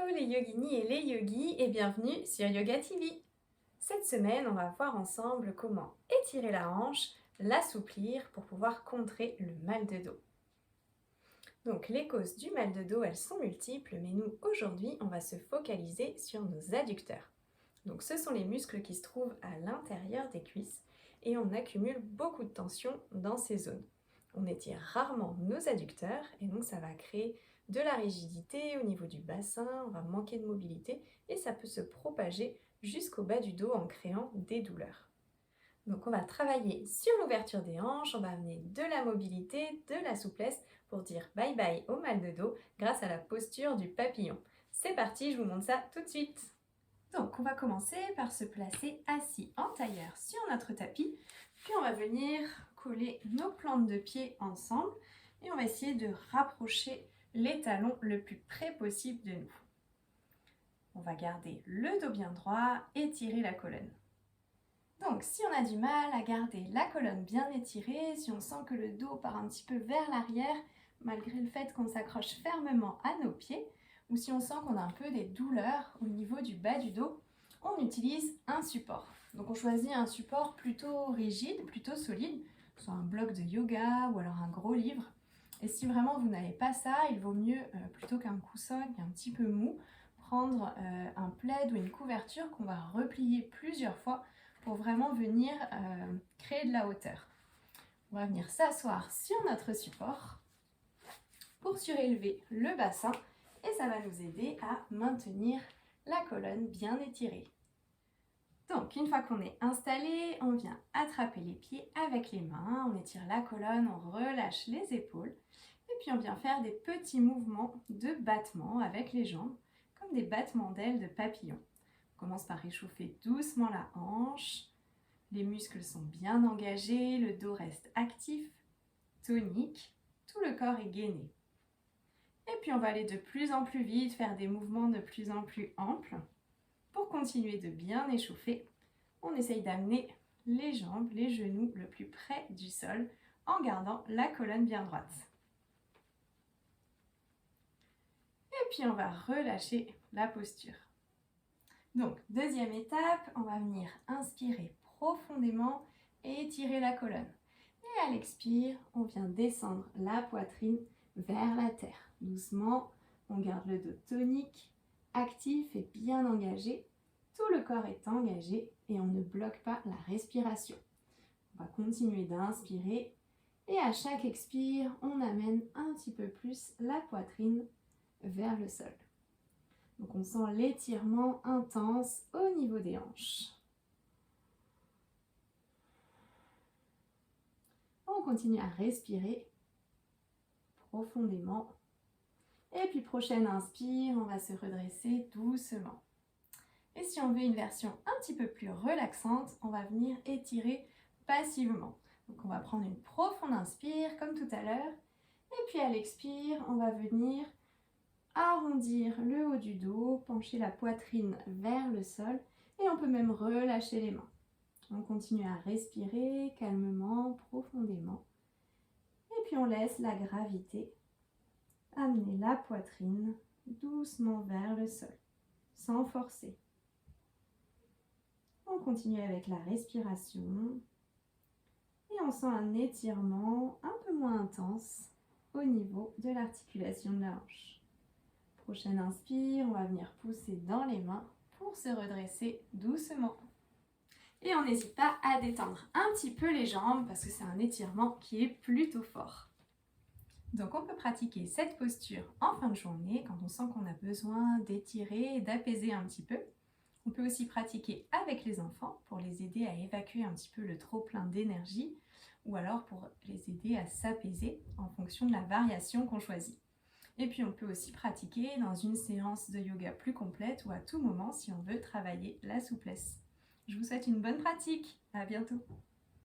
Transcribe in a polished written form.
Hello les yoginis et les yogis et bienvenue sur Yoga TV. Cette semaine, on va voir ensemble comment étirer la hanche, l'assouplir pour pouvoir contrer le mal de dos. Donc les causes du mal de dos, elles sont multiples, mais nous aujourd'hui, on va se focaliser sur nos adducteurs. Donc ce sont les muscles qui se trouvent à l'intérieur des cuisses et on accumule beaucoup de tension dans ces zones. On étire rarement nos adducteurs et donc ça va créer de la rigidité au niveau du bassin, on va manquer de mobilité et ça peut se propager jusqu'au bas du dos en créant des douleurs. Donc on va travailler sur l'ouverture des hanches, on va amener de la mobilité, de la souplesse pour dire bye bye au mal de dos grâce à la posture du papillon. C'est parti, je vous montre ça tout de suite. Donc on va commencer par se placer assis en tailleur sur notre tapis, puis on va venir coller nos plantes de pied ensemble et on va essayer de rapprocher les talons le plus près possible de nous. On va garder le dos bien droit, étirer la colonne. Donc si on a du mal à garder la colonne bien étirée, si on sent que le dos part un petit peu vers l'arrière, malgré le fait qu'on s'accroche fermement à nos pieds, ou si on sent qu'on a un peu des douleurs au niveau du bas du dos, on utilise un support. Donc on choisit un support plutôt rigide, plutôt solide, soit un bloc de yoga ou alors un gros livre. Et si vraiment vous n'avez pas ça, il vaut mieux, plutôt qu'un coussin qui est un petit peu mou, prendre un plaid ou une couverture qu'on va replier plusieurs fois pour vraiment venir créer de la hauteur. On va venir s'asseoir sur notre support pour surélever le bassin et ça va nous aider à maintenir la colonne bien étirée. Donc une fois qu'on est installé, on vient attraper les pieds avec les mains, on étire la colonne, on relâche les épaules et puis on vient faire des petits mouvements de battement avec les jambes, comme des battements d'ailes de papillon. On commence par réchauffer doucement la hanche, les muscles sont bien engagés, le dos reste actif, tonique, tout le corps est gainé. Et puis on va aller de plus en plus vite, faire des mouvements de plus en plus amples. Pour continuer de bien échauffer, on essaye d'amener les jambes, les genoux le plus près du sol en gardant la colonne bien droite. Et puis on va relâcher la posture. Donc deuxième étape, on va venir inspirer profondément et étirer la colonne. Et à l'expire, on vient descendre la poitrine vers la terre. Doucement, on garde le dos tonique, actif et bien engagé. Tout le corps est engagé et on ne bloque pas la respiration. On va continuer d'inspirer et à chaque expire, on amène un petit peu plus la poitrine vers le sol. Donc on sent l'étirement intense au niveau des hanches. On continue à respirer profondément. Et puis prochaine inspire, on va se redresser doucement. Et si on veut une version un petit peu plus relaxante, on va venir étirer passivement. Donc on va prendre une profonde inspire comme tout à l'heure. Et puis à l'expire, on va venir arrondir le haut du dos, pencher la poitrine vers le sol et on peut même relâcher les mains. On continue à respirer calmement, profondément. Et puis on laisse la gravité amener la poitrine doucement vers le sol, sans forcer. On continue avec la respiration et on sent un étirement un peu moins intense au niveau de l'articulation de la hanche. Prochaine inspire, on va venir pousser dans les mains pour se redresser doucement. Et on n'hésite pas à détendre un petit peu les jambes parce que c'est un étirement qui est plutôt fort. Donc on peut pratiquer cette posture en fin de journée quand on sent qu'on a besoin d'étirer et d'apaiser un petit peu. On peut aussi pratiquer avec les enfants pour les aider à évacuer un petit peu le trop-plein d'énergie ou alors pour les aider à s'apaiser en fonction de la variation qu'on choisit. Et puis on peut aussi pratiquer dans une séance de yoga plus complète ou à tout moment si on veut travailler la souplesse. Je vous souhaite une bonne pratique, à bientôt.